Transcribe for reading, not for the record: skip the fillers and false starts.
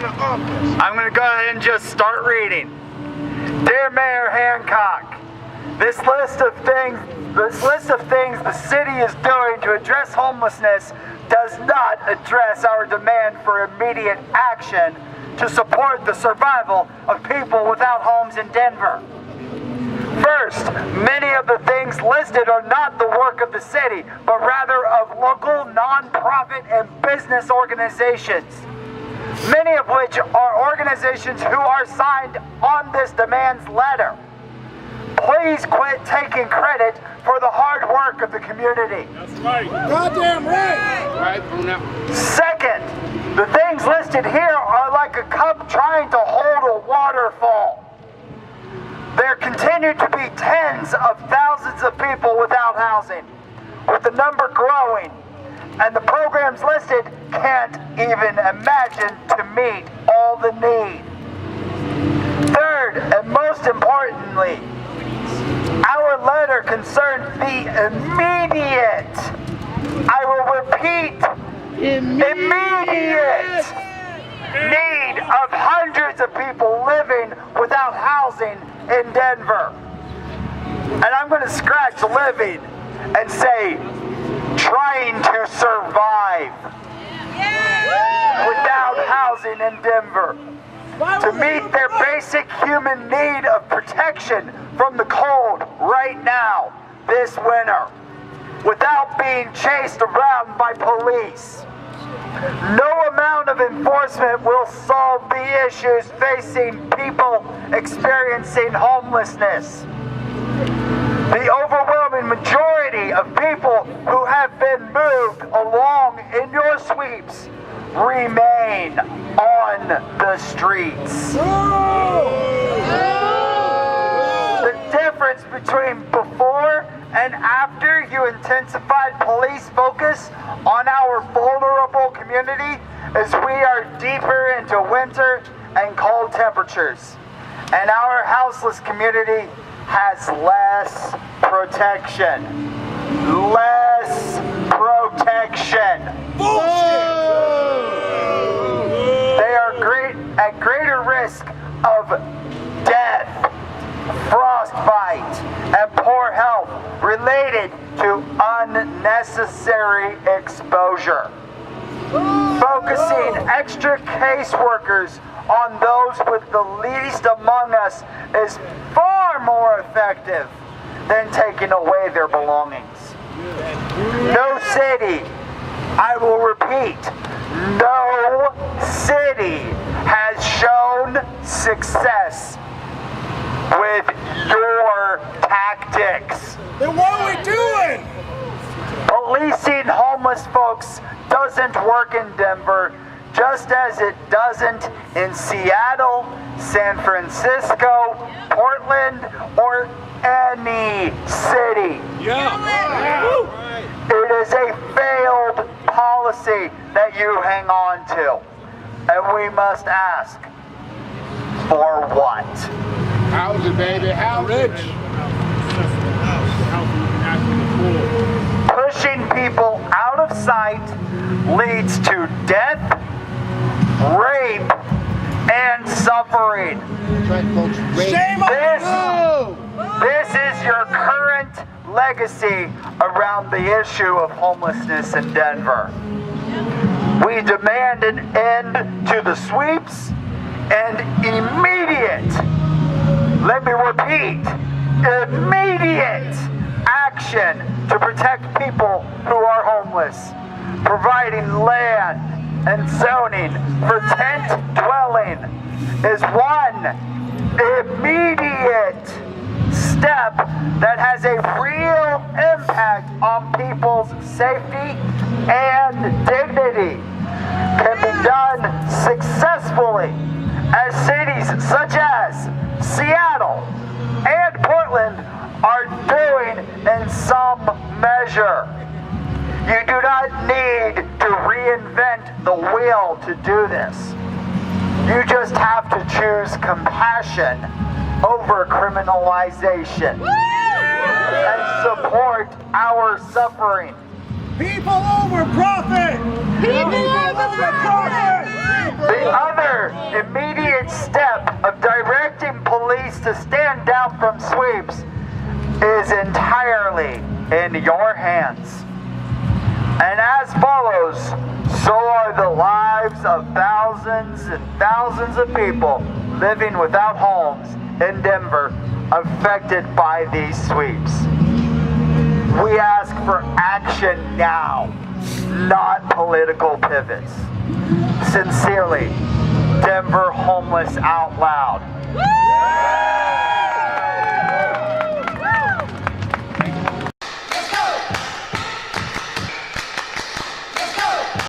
I'm going to go ahead and just start reading. Dear Mayor Hancock, this list of things the city is doing to address homelessness does not address our demand for immediate action to support the survival of people without homes in Denver. First, many of the things listed are not the work of the city, but rather of local nonprofit and business organizations, many of which are organizations who are signed on this demands letter. Please quit taking credit for the hard work of the community. That's right. Goddamn right. Right. Second, the things listed here are like a cup trying to hold a waterfall. There continue to be tens of thousands of people without housing, with the number growing, and the programs listed can't even imagine to meet all the need. Third, and most importantly, our letter concerns the immediate, I will repeat, immediate need of hundreds of people living without housing in Denver. And I'm going to scratch living and say trying to survive without housing in Denver, to meet their basic human need of protection from the cold right now, this winter, without being chased around by police. No amount of enforcement will solve the issues facing people experiencing homelessness. The overwhelming majority of people who have been moved along in your sweeps remain on the streets. The difference between before and after you intensified police focus on our vulnerable community is we are deeper into winter and cold temperatures, and our houseless community has less protection. Less protection. They are at greater risk of death, frostbite, and poor health related to unnecessary exposure. Focusing extra caseworkers on those with the least among us is far more effective than taking away their belongings. No city, I will repeat, no city has shown success with your tactics. Then what are we doing? Policing homeless folks doesn't work in Denver, just as it doesn't in Seattle, San Francisco, Portland, or any city. It is a failed policy that you hang on to. And we must ask, for what? Housing, baby, housing. Pushing people out of sight leads to death, rape, and suffering. Shame on you! This is your current legacy around the issue of homelessness in Denver. We demand an end to the sweeps and immediate, let me repeat, immediate action to protect people who are homeless, providing land and zoning for tent dwelling is one immediate step that has a real impact on people's safety and dignity. Can be done successfully as cities such as Seattle and Portland are doing in some measure. You do not need to reinvent the wheel to do this. You just have to choose compassion over criminalization and support our suffering. People over profit! People over profit! The other to stand down from sweeps is entirely in your hands. And as follows, so are the lives of thousands and thousands of people living without homes in Denver affected by these sweeps. We ask for action now, not political pivots. Sincerely, Denver Homeless Out Loud.